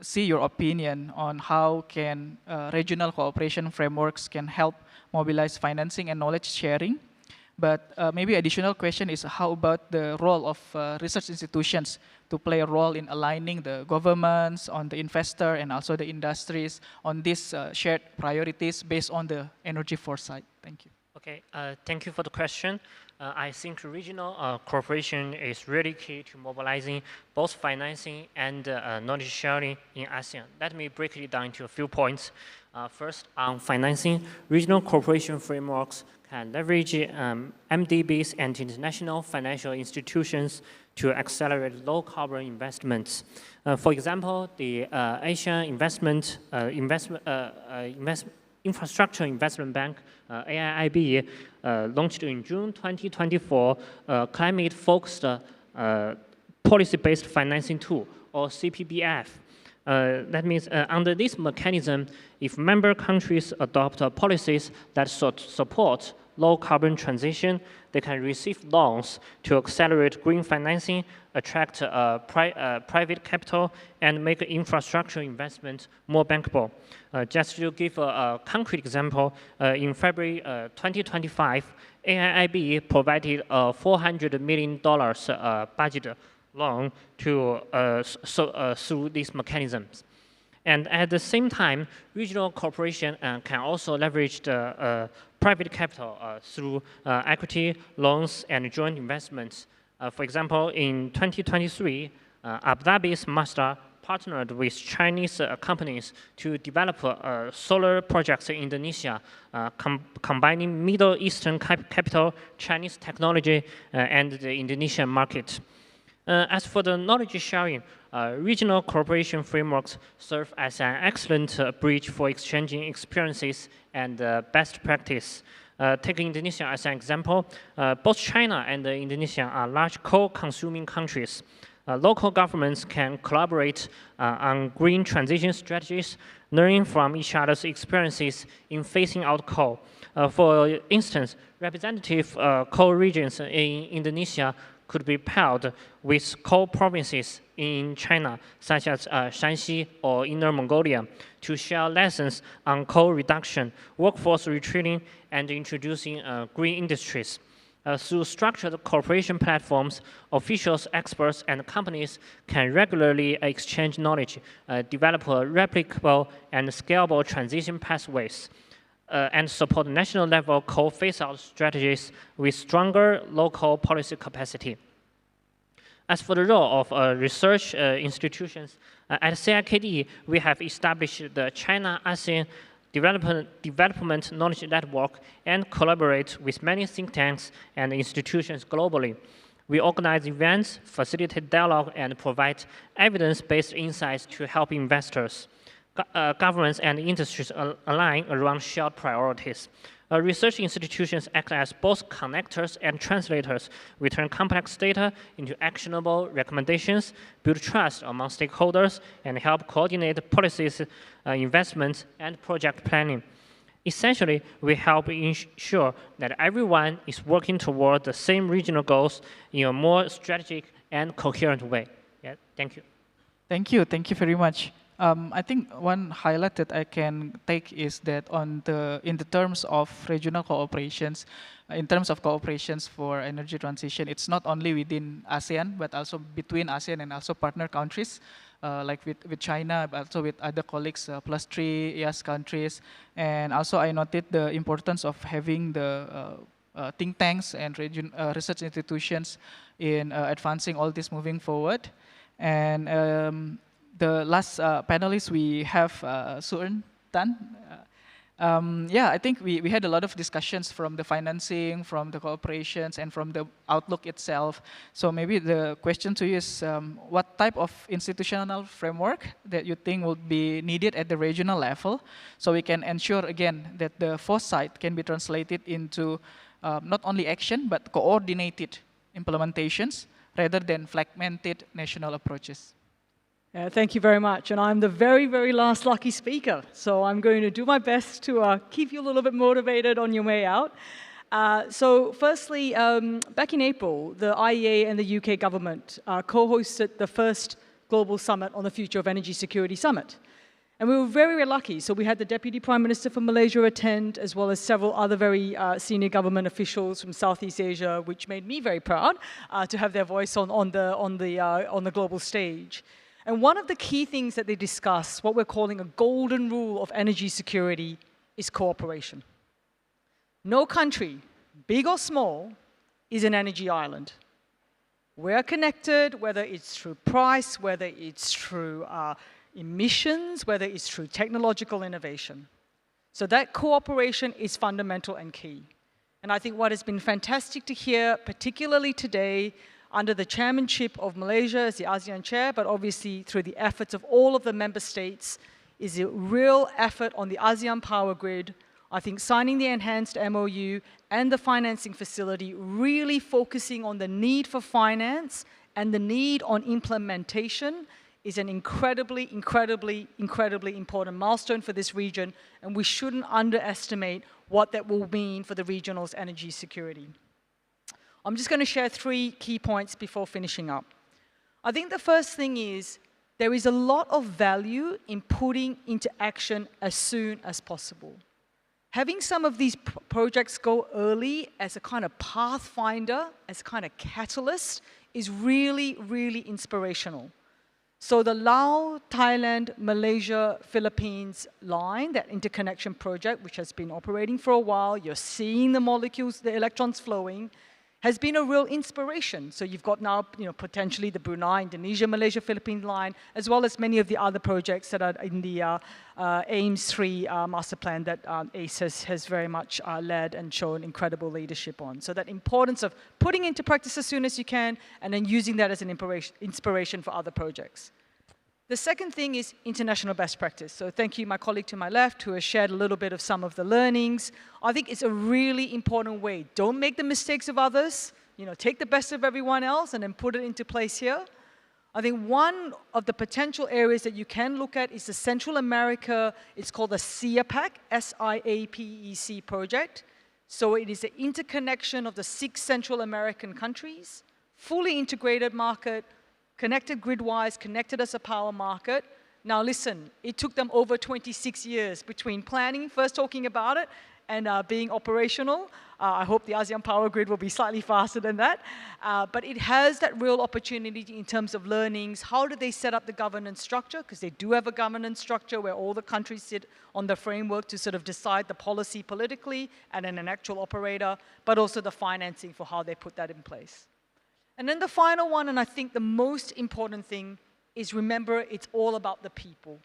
[SPEAKER 4] see your opinion on how can regional cooperation frameworks can help mobilize financing and knowledge sharing. But maybe additional question is, how about the role of research institutions to play a role in aligning the governments, on the investor, and also the industries on these shared priorities based on the energy foresight? Thank you.
[SPEAKER 8] Okay, thank you for the question. I think regional cooperation is really key to mobilizing both financing and knowledge sharing in ASEAN. Let me break it down into a few points. First, on financing, regional cooperation frameworks can leverage MDBs and international financial institutions to accelerate low-carbon investments. For example, the Asian Infrastructure Investment Bank, AIIB, launched in June 2024 climate-focused policy-based financing tool, or CPBF. That means under this mechanism, if member countries adopt policies that support low-carbon transition, they can receive loans to accelerate green financing, attract private capital, and make infrastructure investment more bankable. Just to give a concrete example, in February 2025, AIIB provided a $400 million budget loan to through these mechanisms. And at the same time, regional cooperation can also leverage the private capital through equity, loans, and joint investments. For example, in 2023, Abu Dhabi's Lestra partnered with Chinese companies to develop solar projects in Indonesia, combining Middle Eastern capital, Chinese technology, and the Indonesian market. As for the knowledge sharing, regional cooperation frameworks serve as an excellent bridge for exchanging experiences and best practice. Taking Indonesia as an example, both China and Indonesia are large coal-consuming countries. Local governments can collaborate on green transition strategies, learning from each other's experiences in phasing out coal. For instance, representative coal regions in Indonesia could be paired with coal provinces in China, such as Shanxi or Inner Mongolia, to share lessons on coal reduction, workforce retraining, and introducing green industries. Through structured cooperation platforms, officials, experts, and companies can regularly exchange knowledge, develop replicable and scalable transition pathways, and support national-level coal phase-out strategies with stronger local policy capacity. As for the role of research institutions, at CIKD, we have established the China-ASEAN Development Knowledge Network and collaborate with many think tanks and institutions globally. We organize events, facilitate dialogue, and provide evidence-based insights to help investors, governments, and industries align around shared priorities. Research institutions act as both connectors and translators. We turn complex data into actionable recommendations, build trust among stakeholders, and help coordinate policies, investments, and project planning. Essentially, we help ensure that everyone is working toward the same regional goals in a more strategic and coherent way. Yeah, thank you.
[SPEAKER 4] Thank you very much. I think one highlight that I can take is that in the terms of regional cooperations, in terms of cooperations for energy transition, it's not only within ASEAN, but also between ASEAN and also partner countries, like with China, but also with other colleagues, plus 3 EAS countries. And also I noted the importance of having the think tanks and research institutions in advancing all this moving forward. And the last panelist, we have Suren Tan. Yeah, I think we had a lot of discussions from the financing, from the cooperations, and from the outlook itself. So maybe the question to you is, what type of institutional framework that you think would be needed at the regional level, so we can ensure, again, that the foresight can be translated into not only action, but coordinated implementations, rather than fragmented national approaches?
[SPEAKER 9] Thank you very much. And I'm the very, very last lucky speaker. So I'm going to do my best to keep you a little bit motivated on your way out. So firstly, back in April, the IEA and the UK government co-hosted the first Global Summit on the Future of Energy Security Summit. And we were very, very lucky. So we had the Deputy Prime Minister from Malaysia attend, as well as several other very senior government officials from Southeast Asia, which made me very proud to have their voice on the global stage. And one of the key things that they discuss, what we're calling a golden rule of energy security, is cooperation. No country, big or small, is an energy island. We're connected, whether it's through price, whether it's through emissions, whether it's through technological innovation. So that cooperation is fundamental and key. And I think what has been fantastic to hear, particularly today, under the chairmanship of Malaysia as the ASEAN chair, but obviously through the efforts of all of the member states, is a real effort on the ASEAN power grid. I think signing the enhanced MOU and the financing facility, really focusing on the need for finance and the need on implementation, is an incredibly, incredibly, incredibly important milestone for this region, and we shouldn't underestimate what that will mean for the regional's energy security. I'm just going to share 3 key points before finishing up. I think the first thing is there is a lot of value in putting into action as soon as possible. Having some of these projects go early as a kind of pathfinder, as a kind of catalyst, is really, really inspirational. So the Laos, Thailand, Malaysia, Philippines line, that interconnection project, which has been operating for a while, you're seeing the molecules, the electrons flowing, has been a real inspiration. So you've got now, potentially the Brunei, Indonesia, Malaysia, Philippines line, as well as many of the other projects that are in the AIMS 3 master plan that ACE has very much led and shown incredible leadership on. So that importance of putting into practice as soon as you can, and then using that as an inspiration for other projects. The second thing is international best practice. So thank you, my colleague to my left, who has shared a little bit of some of the learnings. I think it's a really important way. Don't make the mistakes of others. Take the best of everyone else and then put it into place here. I think one of the potential areas that you can look at is the Central America, it's called the SIAPEC, SIAPEC project. So it is an interconnection of the 6 Central American countries, fully integrated market, connected grid-wise, connected as a power market. Now listen, it took them over 26 years between planning, first talking about it, and being operational. I hope the ASEAN power grid will be slightly faster than that. But it has that real opportunity in terms of learnings. How do they set up the governance structure? Because they do have a governance structure where all the countries sit on the framework to sort of decide the policy politically and then an actual operator, but also the financing for how they put that in place. And then the final one, and I think the most important thing, is remember it's all about the people.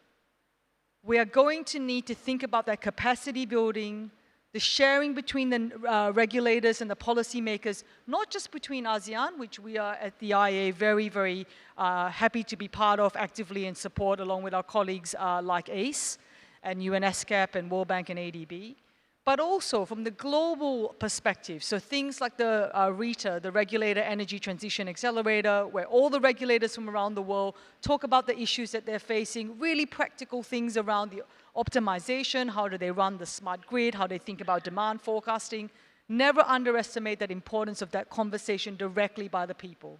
[SPEAKER 9] We are going to need to think about that capacity building, the sharing between the regulators and the policymakers, not just between ASEAN, which we are at the IEA very, very happy to be part of actively and support along with our colleagues like ACE and UNESCAP and World Bank and ADB, but also from the global perspective. So things like the RETA, the Regulator Energy Transition Accelerator, where all the regulators from around the world talk about the issues that they're facing, really practical things around the optimization, how do they run the smart grid, how they think about demand forecasting. Never underestimate that importance of that conversation directly by the people.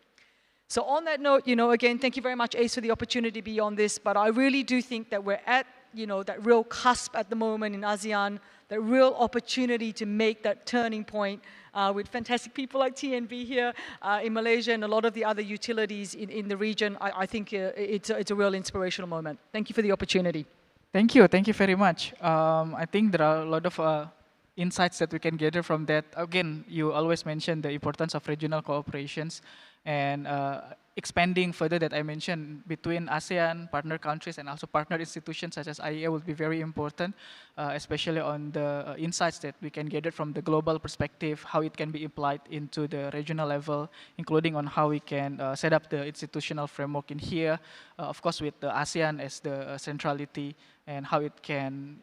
[SPEAKER 9] So on that note, again, thank you very much, ACE, for the opportunity to be on this, but I really do think that we're at, that real cusp at the moment in ASEAN, that real opportunity to make that turning point with fantastic people like TNB here in Malaysia and a lot of the other utilities in the region. I think it's a real inspirational moment. Thank you for the opportunity.
[SPEAKER 4] Thank you very much. I think there are a lot of insights that we can gather from that. Again, you always mention the importance of regional cooperations, and expanding further that I mentioned between ASEAN, partner countries, and also partner institutions such as IEA will be very important, especially on the insights that we can gather from the global perspective, how it can be applied into the regional level, including on how we can set up the institutional framework in here, of course with the ASEAN as the centrality, and how it can,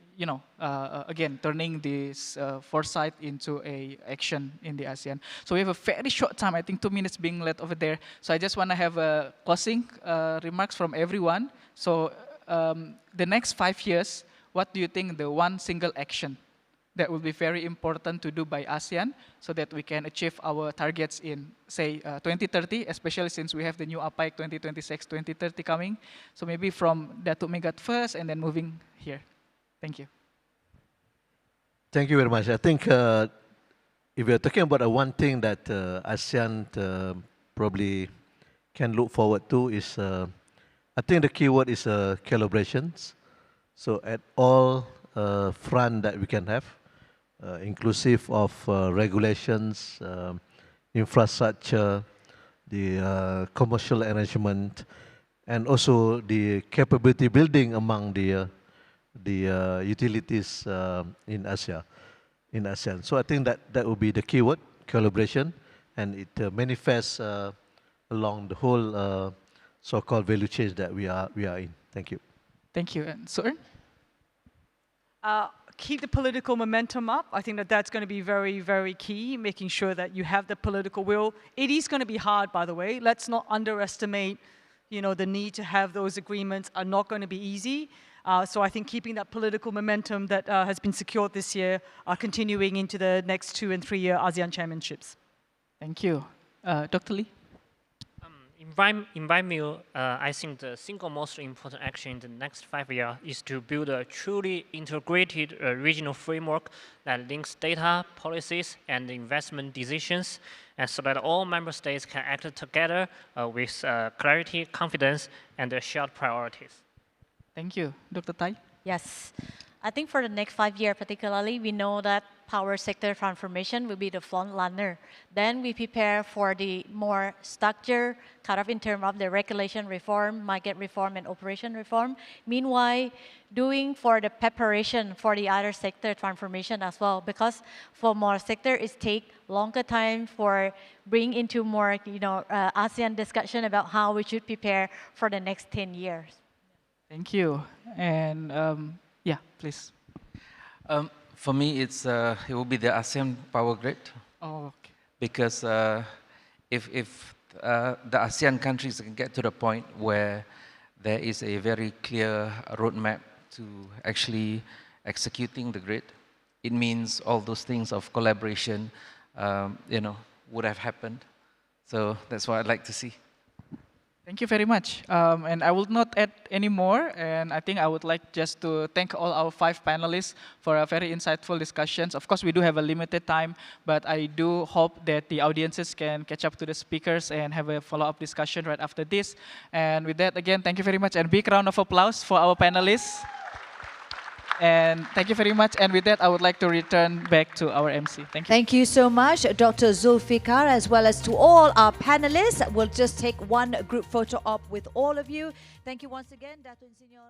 [SPEAKER 4] again, turning this foresight into a action in the ASEAN. So we have a very short time, I think 2 minutes being left over there. So I just want to have a closing remarks from everyone. So the next 5 years, what do you think the one single action that will be very important to do by ASEAN so that we can achieve our targets in, say, 2030, especially since we have the new APEC 2026-2030 coming. So maybe from Datuk Megat first and then moving here. Thank you.
[SPEAKER 6] Thank you very much. I think if we're talking about one thing that ASEAN probably can look forward to is, I think the key word is collaborations. So at all front that we can have, inclusive of regulations, infrastructure, the commercial arrangement, and also the capability building among the utilities in ASEAN. So I think that will be the keyword, collaboration, and it manifests along the whole so-called value chain that we are in. Thank you.
[SPEAKER 4] Thank you. And Suren?
[SPEAKER 9] Keep the political momentum up. I think that's going to be very, very key, making sure that you have the political will. It is going to be hard, by the way. Let's not underestimate, the need to have those agreements are not going to be easy. So I think keeping that political momentum that has been secured this year, continuing into the next 2 and 3 year ASEAN chairmanships.
[SPEAKER 4] Thank you. Dr. Lee?
[SPEAKER 8] In my view, I think the single most important action in the next 5 years is to build a truly integrated regional framework that links data, policies, and investment decisions, and so that all member states can act together with clarity, confidence, and shared priorities.
[SPEAKER 4] Thank you. Dr. Tai?
[SPEAKER 5] Yes. I think for the next 5 years particularly, we know that power sector transformation will be the front runner. Then we prepare for the more structure, kind of in terms of the regulation reform, market reform, and operation reform. Meanwhile, doing for the preparation for the other sector transformation as well, because for more sector, it takes longer time for bring into more, ASEAN discussion about how we should prepare for the next 10 years.
[SPEAKER 4] Thank you. And yeah, please.
[SPEAKER 7] For me, it will be the ASEAN power grid.
[SPEAKER 4] Oh, okay.
[SPEAKER 7] Because if the ASEAN countries can get to the point where there is a very clear roadmap to actually executing the grid, it means all those things of collaboration, would have happened. So that's what I'd like to see.
[SPEAKER 4] Thank you very much. And I will not add any more. And I think I would like just to thank all our 5 panelists for a very insightful discussions. Of course, we do have a limited time, but I do hope that the audiences can catch up to the speakers and have a follow-up discussion right after this. And with that, again, thank you very much. And big round of applause for our panelists. And thank you very much. And with that, I would like to return back to our MC. Thank you.
[SPEAKER 1] Thank you so much, Dr. Zulfikar, as well as to all our panelists. We'll just take one group photo op with all of you. Thank you once again, Datuk Senior.